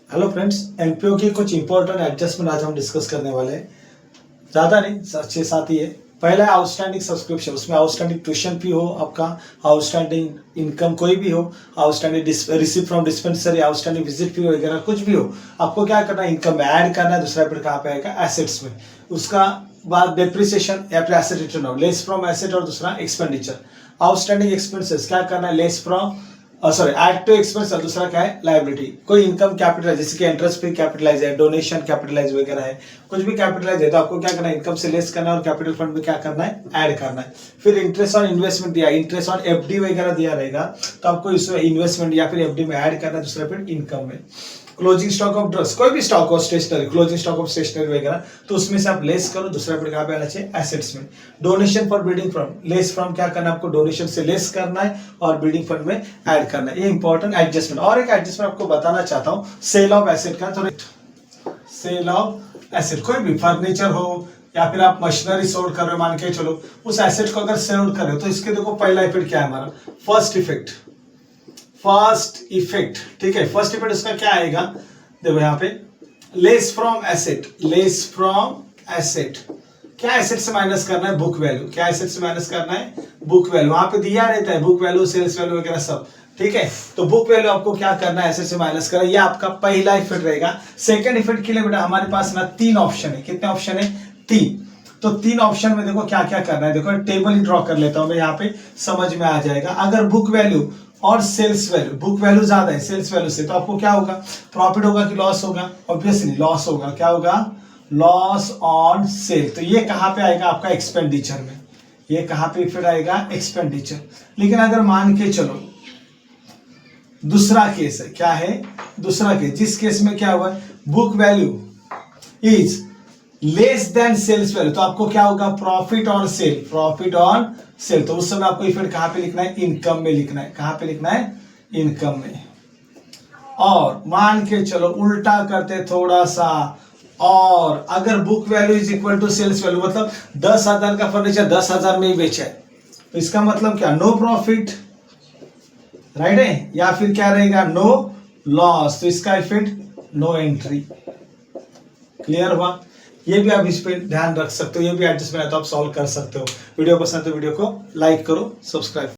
Hello friends, NPO की कुछ important adjustment आज हम डिस्कस करने वाले हैं। ज़्यादा नहीं, 6-7 ही है। पहला है आउटस्टैंडिंग सब्सक्रिप्शन। उसमें आउटस्टैंडिंग ट्यूशन फी हो, आपका आउटस्टैंडिंग इनकम कोई भी हो, outstanding receive from dispensary, outstanding visit fee वगैरह कुछ भी हो, आपको क्या करना है, इनकम में ऐड करना है। दूसरा फिर कहाँ पे आएगा, एसेट्स में। उसका बाद डेप्रिसिएशन या फिर asset return off, less from asset, और दूसरा एक्सपेंडिचर। आउटस्टैंडिंग एक्सपेंसेस क्या करना है, less from sorry add to expense, और दूसरा क्या है, लायबिलिटी। कोई इनकम कैपिटलाइज, जैसे कि इंटरेस्ट फ्री कैपिटलाइज है, डोनेशन कैपिटलाइज वगैरह है, कुछ भी कैपिटलाइज है तो आपको क्या करना है, इनकम से लेस करना है और कैपिटल फंड में क्या करना है, ऐड करना है। फिर इंटरेस्ट ऑन इन्वेस्टमेंट दिया, इंटरेस्ट ऑन एफडी वगैरह दिया रहेगा तो आपको इसमें इन्वेस्टमेंट या फिर एफडी में ऐड करना है। दूसरा फिर इनकम में क्लोजिंग स्टॉक ऑफ ड्रग्स, कोई भी स्टॉक हो, stationery, closing stock of stationery वगैरह, तो उसमें से आप लेस करो। दूसरा फिर कहाँ पे आना चाहिए, एसेट्स में। Donation for building fund, less from क्या करना है, आपको डोनेशन से लेस करना है और बिल्डिंग फंड में ऐड करना है। ये इंपॉर्टेंट एडजस्टमेंट। और एक एडजस्टमेंट आपको बताना चाहता हूँ, सेल ऑफ एसेट का। तो सेल ऑफ एसेट, कोई भी फर्नीचर हो या फिर आप मशीनरी सोल्ड कर रहे हो, मान के चलो उस एसेट को अगर सेल कर रहे हो तो इसके देखो पहला इफेक्ट क्या है हमारा, फर्स्ट इफेक्ट, ठीक है। फर्स्ट इफेक्ट इसका क्या आएगा, देखो यहाँ पे लेस फ्रॉम एसेट, क्या एसेट से माइनस करना है, बुक वैल्यू। क्या एसेट से माइनस करना है, बुक वैल्यू। वहां पे दिया रहता है बुक वैल्यू, सेल्स वैल्यू वगैरह सब, ठीक है। तो बुक वैल्यू आपको क्या करना है, एसेट से माइनस करना है। ये आपका पहला इफेक्ट रहेगा। सेकंड इफेक्ट के लिए बेटा हमारे पास ना 3 ऑप्शन है। कितने ऑप्शन है, 3। तो 3 ऑप्शन में देखो क्या क्या करना है। देखो टेबल ही ड्रॉ कर लेता हूं मैं, यहाँ पे समझ में आ जाएगा। अगर बुक वैल्यू और सेल्स वैल्यू, बुक वैल्यू ज्यादा है सेल्स वैल्यू से, तो आपको क्या होगा, प्रॉफिट होगा कि लॉस होगा, ऑब्वियसली लॉस होगा। क्या होगा, लॉस ऑन सेल। तो ये कहां पे आएगा, आपका एक्सपेंडिचर में। ये कहां पे फिर आएगा, एक्सपेंडिचर। लेकिन अगर मान के चलो दूसरा केस है, क्या है, दूसरा केस, जिस केस में क्या हुआ, book value is less than sales value, तो आपको क्या होगा, प्रॉफिट ऑन सेल। तो उस समय आपको इफेक्ट कहां पे लिखना है, इनकम में लिखना है। कहां पे लिखना है, इनकम में। और मान के चलो उल्टा करते थोड़ा सा, और अगर book value is equal to sales value, मतलब 10,000 का फर्नीचर 10,000 में ही बेचा है, तो इसका मतलब क्या, नो प्रॉफिट, राइट है, या फिर क्या रहेगा, नो लॉस। तो इसका इफेक्ट नो एंट्री। क्लियर हुआ। ये भी आप इस पे ध्यान रख सकते हो, ये भी एडजस्टमेंट है तो आप सॉल्व कर सकते हो। वीडियो पसंद है तो वीडियो को लाइक करो, सब्सक्राइब